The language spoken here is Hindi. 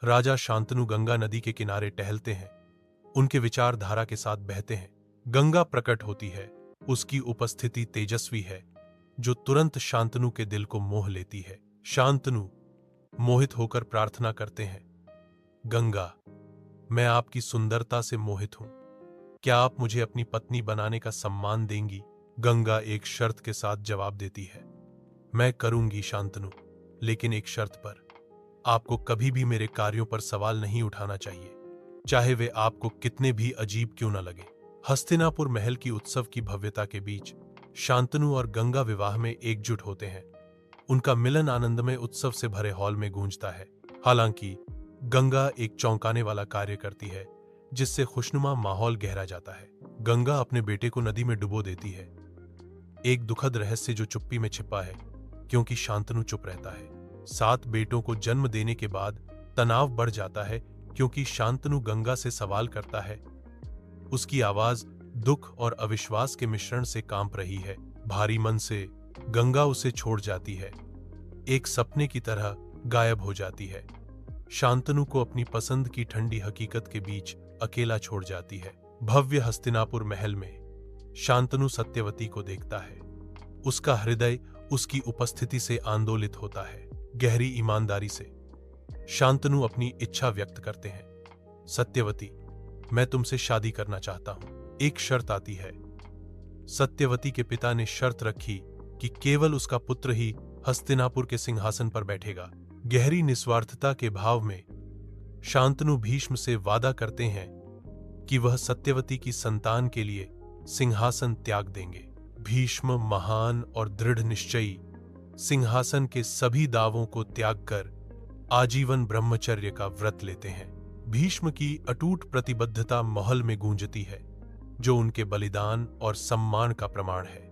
राजा शांतनु गंगा नदी के किनारे टहलते हैं। उनके विचार धारा के साथ बहते हैं। गंगा प्रकट होती है। उसकी उपस्थिति तेजस्वी है जो तुरंत शांतनु के दिल को मोह लेती है। शांतनु मोहित होकर प्रार्थना करते हैं, गंगा, मैं आपकी सुंदरता से मोहित हूं। क्या आप मुझे अपनी पत्नी बनाने का सम्मान देंगी? गंगा एक शर्त के साथ जवाब देती है, मैं करूंगी शांतनु, लेकिन एक शर्त पर। आपको कभी भी मेरे कार्यों पर सवाल नहीं उठाना चाहिए, चाहे वे आपको कितने भी अजीब क्यों न लगे। हस्तिनापुर महल की उत्सव की भव्यता के बीच शांतनु और गंगा विवाह में एकजुट होते हैं। उनका मिलन आनंदमय उत्सव से भरे हॉल में गूंजता है। हालांकि गंगा एक चौंकाने वाला कार्य करती है जिससे खुशनुमा माहौल गहरा जाता है। गंगा अपने बेटे को नदी में डुबो देती है, एक दुखद रहस्य जो चुप्पी में छिपा है, क्योंकि शांतनु चुप रहता है। 7 बेटों को जन्म देने के बाद तनाव बढ़ जाता है क्योंकि शांतनु गंगा से सवाल करता है। उसकी आवाज दुख और अविश्वास के मिश्रण से कांप रही है। भारी मन से गंगा उसे छोड़ जाती है, एक सपने की तरह गायब हो जाती है। शांतनु को अपनी पसंद की ठंडी हकीकत के बीच अकेला छोड़ जाती है। भव्य हस्तिनापुर महल में शांतनु सत्यवती को देखता है। उसका हृदय उसकी उपस्थिति से आंदोलित होता है। गहरी ईमानदारी से शांतनु अपनी इच्छा व्यक्त करते हैं, सत्यवती, मैं तुमसे शादी करना चाहता हूं। एक शर्त आती है। सत्यवती के पिता ने शर्त रखी कि केवल उसका पुत्र ही हस्तिनापुर के सिंहासन पर बैठेगा। गहरी निस्वार्थता के भाव में शांतनु भीष्म से वादा करते हैं कि वह सत्यवती की संतान के लिए सिंहासन त्याग देंगे। भीष्म महान और दृढ़ निश्चयी सिंहासन के सभी दावों को त्याग कर आजीवन ब्रह्मचर्य का व्रत लेते हैं। भीष्म की अटूट प्रतिबद्धता महल में गूंजती है, जो उनके बलिदान और सम्मान का प्रमाण है।